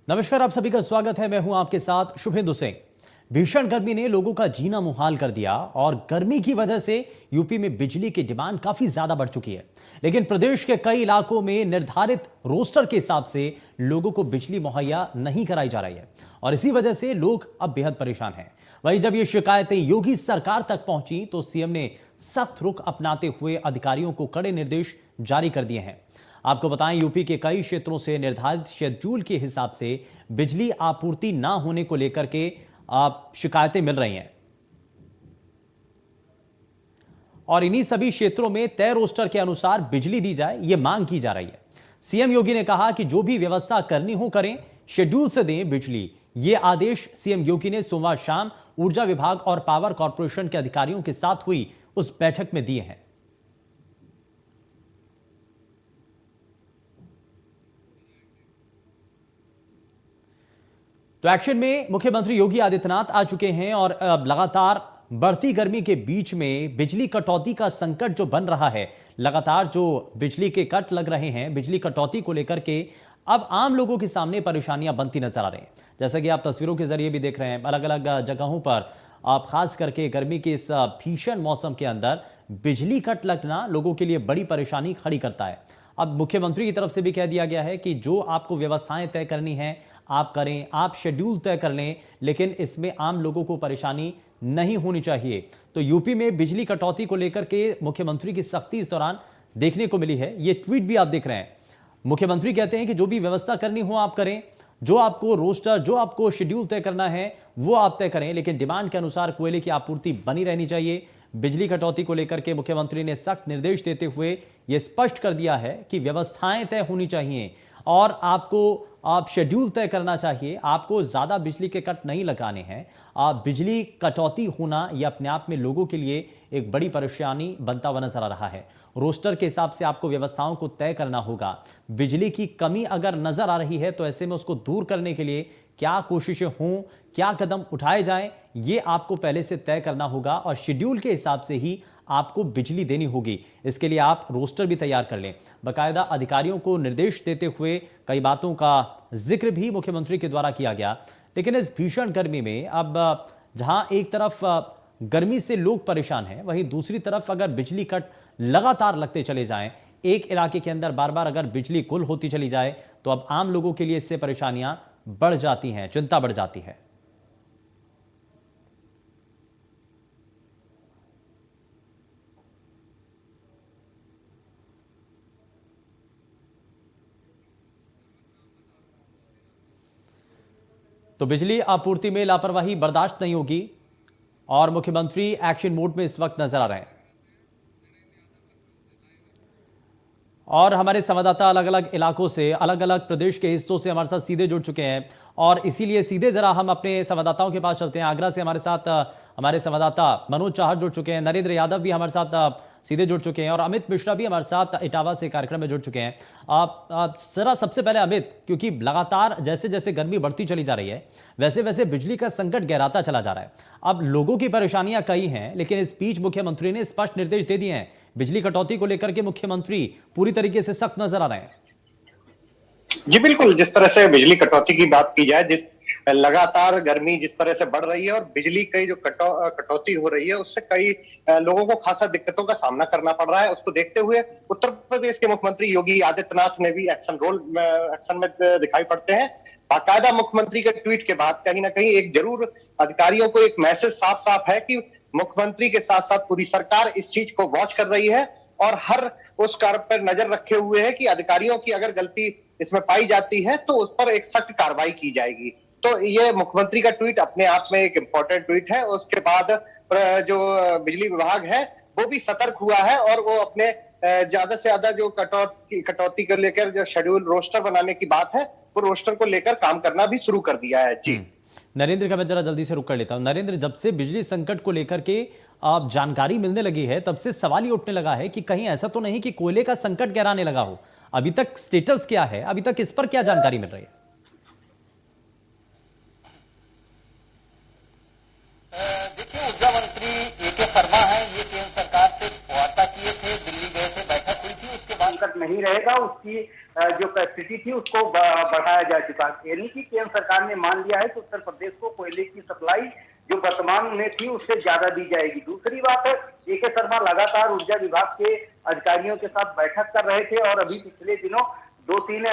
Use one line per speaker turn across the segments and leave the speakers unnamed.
नमस्कार, आप सभी का स्वागत है। मैं हूं आपके साथ शुभेंदु सिंह। भीषण गर्मी ने लोगों का जीना मुहाल कर दिया और गर्मी की वजह से यूपी में बिजली की डिमांड काफी ज्यादा बढ़ चुकी है। लेकिन प्रदेश के कई इलाकों में निर्धारित रोस्टर के हिसाब से लोगों को बिजली मुहैया नहीं कराई जा रही है और इसी वजह से लोग अब बेहद परेशान हैं। वहीं जब ये शिकायतें योगी सरकार तक पहुंची तो सीएम ने सख्त रुख अपनाते हुए अधिकारियों को कड़े निर्देश जारी कर दिए हैं। आपको बताएं, यूपी के कई क्षेत्रों से निर्धारित शेड्यूल के हिसाब से बिजली आपूर्ति ना होने को लेकर के शिकायतें मिल रही हैं और इन्हीं सभी क्षेत्रों में तय रोस्टर के अनुसार बिजली दी जाए, यह मांग की जा रही है। सीएम योगी ने कहा कि जो भी व्यवस्था करनी हो करें, शेड्यूल से दें बिजली। यह आदेश सीएम योगी ने सोमवार शाम ऊर्जा विभाग और पावर कॉर्पोरेशन के अधिकारियों के साथ हुई उस बैठक में दिए हैं। तो एक्शन में मुख्यमंत्री योगी आदित्यनाथ आ चुके हैं और लगातार बढ़ती गर्मी के बीच में बिजली कटौती का संकट जो बन रहा है, लगातार जो बिजली के कट लग रहे हैं, बिजली कटौती को लेकर के अब आम लोगों के सामने परेशानियां बनती नजर आ रही हैं। जैसा कि आप तस्वीरों के जरिए भी देख रहे हैं, अलग अलग जगहों पर आप खास करके गर्मी के इस भीषण मौसम के अंदर बिजली कट लगना लोगों के लिए बड़ी परेशानी खड़ी करता है। अब मुख्यमंत्री की तरफ से भी कह दिया गया है कि जो आपको व्यवस्थाएं तय करनी है आप करें, आप शेड्यूल तय कर लें, लेकिन इसमें आम लोगों को परेशानी नहीं होनी चाहिए। तो यूपी में बिजली कटौती को लेकर के मुख्यमंत्री की सख्ती इस दौरान देखने को मिली है। ये ट्वीट भी आप देख रहे हैं। मुख्यमंत्री कहते हैं कि जो भी व्यवस्था करनी हो आप करें, जो आपको रोस्टर, जो आपको शेड्यूल तय करना है वो आप तय करें, लेकिन डिमांड के अनुसार कोयले की आपूर्ति बनी रहनी चाहिए। बिजली कटौती को लेकर के मुख्यमंत्री ने सख्त निर्देश देते हुए यह स्पष्ट कर दिया है कि व्यवस्थाएं तय होनी चाहिए और आप शेड्यूल तय करना चाहिए। आपको ज्यादा बिजली के कट नहीं लगाने हैं। बिजली कटौती होना यह अपने आप में लोगों के लिए एक बड़ी परेशानी बनता हुआ नजर आ रहा है। रोस्टर के हिसाब से आपको व्यवस्थाओं को तय करना होगा। बिजली की कमी अगर नजर आ रही है तो ऐसे में उसको दूर करने के लिए क्या कोशिशें हों, क्या कदम उठाए जाएं, ये आपको पहले से तय करना होगा और शेड्यूल के हिसाब से ही आपको बिजली देनी होगी। इसके लिए आप रोस्टर भी तैयार कर लें। बाकायदा अधिकारियों को निर्देश देते हुए कई बातों का जिक्र भी मुख्यमंत्री के द्वारा किया गया। लेकिन इस भीषण गर्मी में अब जहां एक तरफ गर्मी से लोग परेशान हैं, वहीं दूसरी तरफ अगर बिजली कट लगातार लगते चले जाएं, एक इलाके के अंदर बार बार अगर बिजली गुल होती चली जाए तो अब आम लोगों के लिए इससे परेशानियां बढ़ जाती हैं, चिंता बढ़ जाती है। तो बिजली आपूर्ति में लापरवाही बर्दाश्त नहीं होगी और मुख्यमंत्री एक्शन मोड में इस वक्त नजर आ रहे हैं। और हमारे संवाददाता अलग अलग इलाकों से, अलग अलग प्रदेश के हिस्सों से हमारे साथ सीधे जुड़ चुके हैं और इसीलिए सीधे जरा हम अपने संवाददाताओं के पास चलते हैं। आगरा से हमारे साथ हमारे संवाददाता मनोज चाहर जुड़ चुके हैं, नरेंद्र यादव भी हमारे साथ सीधे जुड़ चुके हैं और अमित मिश्रा भी हमारे साथ इटावा से कार्यक्रम में जुड़ चुके हैं। आप जरा सबसे पहले अमित, क्योंकि लगातार जैसे जैसे गर्मी बढ़ती चली जा रही है वैसे वैसे बिजली का संकट गहराता चला जा रहा है। अब लोगों की परेशानियां कई हैं, लेकिन इस बीच मुख्यमंत्री ने स्पष्ट निर्देश दे दिए हैं। बिजली कटौती को लेकर के मुख्यमंत्री पूरी तरीके से सख्त नजर आ रहे हैं।
जी बिल्कुल, जिस तरह से बिजली कटौती की बात की जाए, जिस लगातार गर्मी जिस तरह से बढ़ रही है और बिजली की जो कटौती हो रही है, उससे कई लोगों को खासा दिक्कतों का सामना करना पड़ रहा है। उसको देखते हुए उत्तर प्रदेश के मुख्यमंत्री योगी आदित्यनाथ ने भी एक्शन में दिखाई पड़ते हैं। बाकायदा मुख्यमंत्री के ट्वीट के बाद कहीं ना कहीं एक जरूर अधिकारियों को एक मैसेज साफ साफ है कि मुख्यमंत्री के साथ साथ पूरी सरकार इस चीज को वॉच कर रही है और हर उस कार्य पर नजर रखे हुए है कि अधिकारियों की अगर गलती इसमें पाई जाती है तो उस पर एक सख्त कार्रवाई की जाएगी। तो ये मुख्यमंत्री का ट्वीट अपने आप में एक इंपॉर्टेंट ट्वीट है। उसके बाद जो बिजली विभाग है वो भी सतर्क हुआ है और वो अपने ज्यादा से ज्यादा जो कटौती को लेकर जो शेड्यूल रोस्टर बनाने की बात है, वो रोस्टर को लेकर काम करना भी शुरू कर दिया है। जी
नरेंद्र का मैं जरा जल्दी से रुक कर लेता हूं। नरेंद्र, जब से बिजली संकट को लेकर के आप जानकारी मिलने लगी है तब से सवाल ही उठने लगा है कि कहीं ऐसा तो नहीं कि कोयले का संकट गहराने लगा हो। अभी तक स्टेटस क्या है, अभी तक इस पर क्या जानकारी मिल रही है?
देखिए, ऊर्जा मंत्री ए के शर्मा हैं, ये केंद्र सरकार से वार्ता किए थे, दिल्ली गए थे, बैठक हुई थी, उसके बाद
संकट नहीं
नहीं रहेगा, उसकी जो कैपेसिटी थी उसको बढ़ाया जा चुका है। यानी कि केंद्र सरकार ने मान लिया है कि उत्तर प्रदेश को कोयले की सप्लाई जो वर्तमान में थी उससे ज्यादा दी जाएगी। दूसरी बात है, ए.के. शर्मा लगातार ऊर्जा विभाग के अधिकारियों के साथ बैठक कर रहे थे और अभी पिछले दिनों 2-3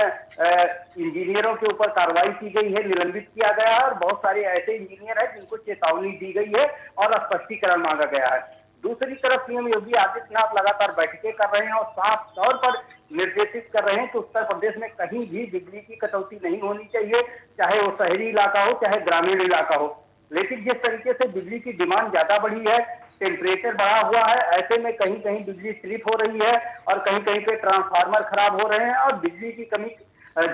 इंजीनियरों के ऊपर कार्रवाई की गई है, निलंबित किया गया है और बहुत सारे ऐसे इंजीनियर हैं जिनको चेतावनी दी गई है और स्पष्टीकरण मांगा गया है। दूसरी तरफ सीएम योगी आदित्यनाथ लगातार बैठकें कर रहे हैं और साफ तौर पर निर्देशित कर रहे हैं कि उत्तर प्रदेश में कहीं भी बिजली की कटौती नहीं होनी चाहिए, चाहे वो शहरी इलाका हो चाहे ग्रामीण इलाका हो। लेकिन जिस तरीके से बिजली की डिमांड ज्यादा बढ़ी है, टेम्परेचर बढ़ा हुआ है, ऐसे में कहीं कहीं बिजली स्ट्रिप हो रही है और कहीं कहीं पे ट्रांसफार्मर खराब हो रहे हैं और बिजली की कमी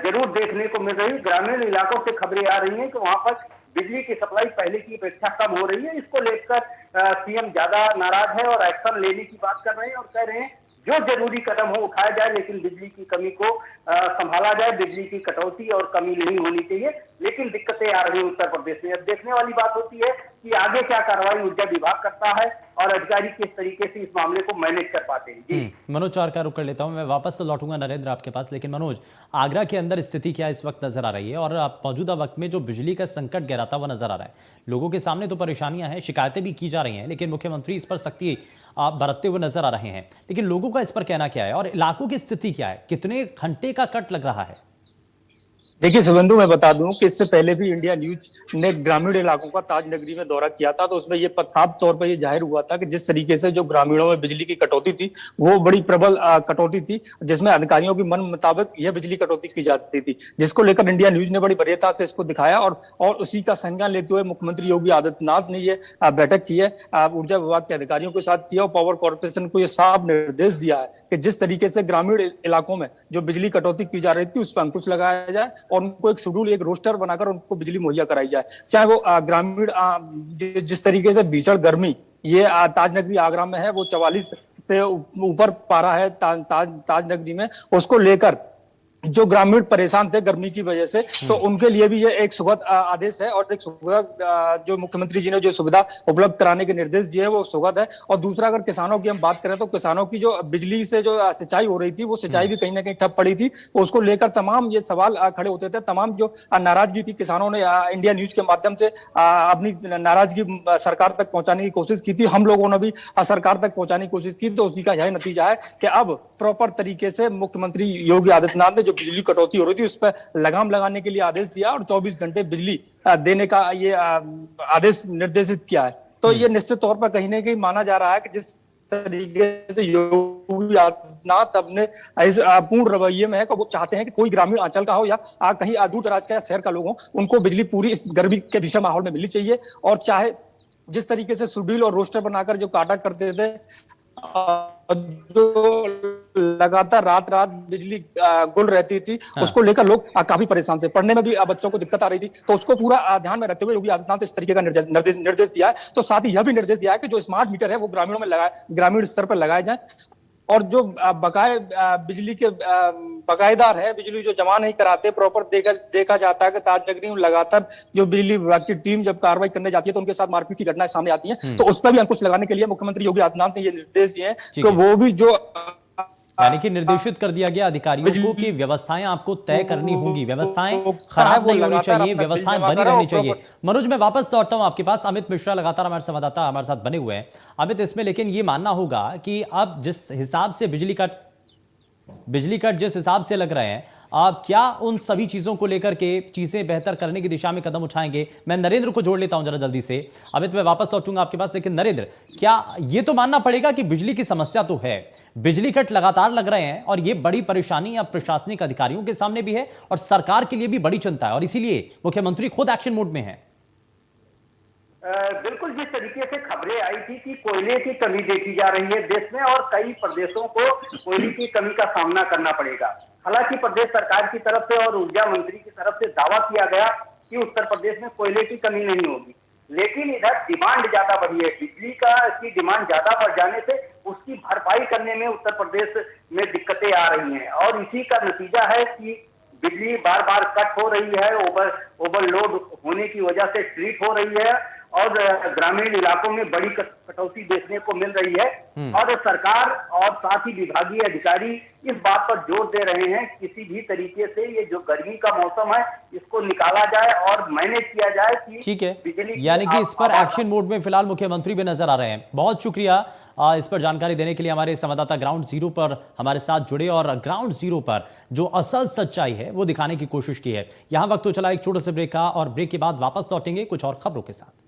जरूर देखने को मिल रही है। ग्रामीण इलाकों से खबरें आ रही हैं कि वहां पर बिजली की सप्लाई पहले की अपेक्षा कम हो रही है। इसको लेकर सीएम ज्यादा नाराज है और एक्शन लेने की बात कर रहे हैं और कह रहे हैं जो जरूरी कदम हो उठाया जाए, लेकिन बिजली की कमी को संभाला जाए, बिजली की कटौती और कमी नहीं होनी चाहिए। लेकिन दिक्कतें आ रही हैं उत्तर प्रदेश में। अब देखने वाली बात होती है कि आगे क्या कार्रवाई ऊर्जा विभाग करता है और अधिकारी किस तरीके से इस मामले को मैनेज कर पाते हैं। जी
मनोज चार का रुख कर लेता हूं, मैं वापस तो लौटूंगा नरेंद्र आपके पास, लेकिन मनोज, आगरा के अंदर स्थिति क्या इस वक्त नजर आ रही है और मौजूदा वक्त में जो बिजली का संकट गहराता हुआ नजर आ रहा है, लोगों के सामने तो परेशानियां हैं, शिकायतें भी की जा रही हैं, लेकिन मुख्यमंत्री इस पर सख्ती बरतते हुए नजर आ रहे हैं, लेकिन लोगों का इस पर कहना क्या है और इलाकों की स्थिति क्या है, कितने घंटे का कट लग रहा है?
देखिए शुभेंदु, मैं बता दूं कि इससे पहले भी इंडिया न्यूज ने ग्रामीण इलाकों का ताज नगरी में दौरा किया था, तो उसमें ये साफ तौर पर ये जाहिर हुआ था कि जिस तरीके से जो ग्रामीणों में बिजली की कटौती थी वो बड़ी प्रबल कटौती थी, जिसमें अधिकारियों की मन मुताबिक यह बिजली कटौती की जाती थी, जिसको लेकर इंडिया न्यूज ने बड़ी वरीयता से इसको दिखाया और उसी का संज्ञान लेते हुए मुख्यमंत्री योगी आदित्यनाथ ने ये बैठक की है, ऊर्जा विभाग के अधिकारियों के साथ किया और पावर कॉर्पोरेशन को यह साफ निर्देश दिया है कि जिस तरीके से ग्रामीण इलाकों में जो बिजली कटौती की जा रही थी उस पर अंकुश लगाया जाए और उनको एक शेड्यूल, एक रोस्टर बनाकर उनको बिजली मुहैया कराई जाए। चाहे वो ग्रामीण जिस तरीके से भीषण गर्मी ये ताज नगरी आगरा में है, वो 44 से ऊपर पारा है ताज नगरी में, उसको लेकर जो ग्रामीण परेशान थे गर्मी की वजह से, तो उनके लिए भी ये एक सुखद आदेश है और एक सुखद जो मुख्यमंत्री जी ने जो सुविधा उपलब्ध कराने के निर्देश दिए हैं वो सुखद है। और दूसरा, अगर किसानों की हम बात करें तो किसानों की जो बिजली से जो सिंचाई हो रही थी वो सिंचाई भी कहीं ना कहीं ठप पड़ी थी, तो उसको लेकर तमाम ये सवाल खड़े होते थे, तमाम जो नाराजगी थी किसानों ने इंडिया न्यूज के माध्यम से अपनी नाराजगी सरकार तक पहुंचाने की कोशिश की थी, हम लोगों ने भी सरकार तक पहुंचाने की कोशिश की, तो उसी का यही नतीजा है कि अब प्रॉपर तरीके से मुख्यमंत्री योगी आदित्यनाथ ने बिजली कटौती हो रही थी उस पर लगाम लगाने के लिए आदेश दिया और 24 घंटे बिजली देने का ये आदेश निर्देशित किया है। तो ये निश्चित तौर पर कहीं ना कहीं माना जा रहा है कि जिस तरीके से योगी आदित्यनाथ अपने इस पूर्ण रवैये में है कि वो चाहते हैं कि कोई ग्रामीण अंचल का हो या कहीं दूर दराज का या शहर का लोग हो, उनको बिजली पूरी इस गर्मी के भीषण माहौल में मिलनी चाहिए। और चाहे जिस तरीके से शेड्यूल और रोस्टर बनाकर जो काटा करते थे, जो लगातार रात बिजली गुल रहती थी, उसको लेकर लोग काफी परेशान थे, पढ़ने में भी बच्चों को दिक्कत आ रही थी, तो उसको पूरा ध्यान में रखते हुए योगी आदित्यनाथ इस तरीके का निर्देश दिया है। तो साथ ही यह भी निर्देश दिया है कि जो स्मार्ट मीटर है वो ग्रामीणों में ग्रामीण स्तर पर लगाए जाए और जो बकाये बिजली के बकायेदार है, बिजली जो जमा नहीं कराते, प्रॉपर देखा जाता है कि ताज नगरी में लगातार जो बिजली विभाग की टीम जब कार्रवाई करने जाती है तो उनके साथ मारपीट की घटनाएं सामने आती हैं, तो उस पर भी अंकुश लगाने के लिए मुख्यमंत्री योगी आदित्यनाथ ने ये निर्देश दिए हैं कि वो भी जो
यानी कि निर्देशित कर दिया गया अधिकारियों को कि व्यवस्थाएं आपको तय करनी होंगी, व्यवस्थाएं खराब नहीं होनी चाहिए, व्यवस्थाएं बनी रहनी चाहिए। मनोज, मैं वापस लौटता हूं आपके पास, अमित मिश्रा लगातार हमारे संवाददाता हमारे साथ बने हुए हैं। अमित, इसमें लेकिन ये मानना होगा कि अब जिस हिसाब से बिजली कट जिस हिसाब से लग रहे हैं, क्या उन सभी चीजों को लेकर के चीजें बेहतर करने की दिशा में कदम उठाएंगे? मैं नरेंद्र को जोड़ लेता हूं जरा जल्दी से। अमित, मैं वापस लौटूंगा आपके पास, लेकिन नरेंद्र, क्या ये तो मानना पड़ेगा कि बिजली की समस्या तो है, बिजली कट लगातार लग रहे हैं और ये बड़ी परेशानी अब प्रशासनिक अधिकारियों के सामने भी है और सरकार के लिए भी बड़ी चिंता है और इसीलिए मुख्यमंत्री खुद एक्शन मोड में है?
बिल्कुल, जिस तरीके से खबरें आई थी कि कोयले की कमी देखी जा रही है देश में और कई प्रदेशों को कोयले की कमी का सामना करना पड़ेगा। हालांकि प्रदेश सरकार की तरफ से और ऊर्जा मंत्री की तरफ से दावा किया गया कि उत्तर प्रदेश में कोयले की कमी नहीं होगी, लेकिन इधर डिमांड ज्यादा बढ़ी है, बिजली की डिमांड ज्यादा बढ़ जाने से उसकी भरपाई करने में उत्तर प्रदेश में दिक्कतें आ रही हैं और इसी का नतीजा है कि बिजली बार बार कट हो रही है, ओवरलोड होने की वजह से स्ट्रीट हो रही है और ग्रामीण इलाकों में बड़ी कटौती देखने को मिल रही है। और सरकार और साथ ही विभागीय अधिकारी इस बात पर जोर दे रहे हैं किसी भी तरीके से ये जो गर्मी का मौसम है इसको निकाला जाए और मैनेज किया जाए कि
ठीक है,
बिजली
यानी कि इस पर एक्शन मोड में फिलहाल मुख्यमंत्री भी नजर आ रहे हैं। बहुत शुक्रिया इस पर जानकारी देने के लिए। हमारे संवाददाता ग्राउंड जीरो पर हमारे साथ जुड़े और ग्राउंड जीरो पर जो असल सच्चाई है वो दिखाने की कोशिश की है। यहां वक्त तो चला एक छोटे से ब्रेक का और ब्रेक के बाद वापस लौटेंगे कुछ और खबरों के साथ।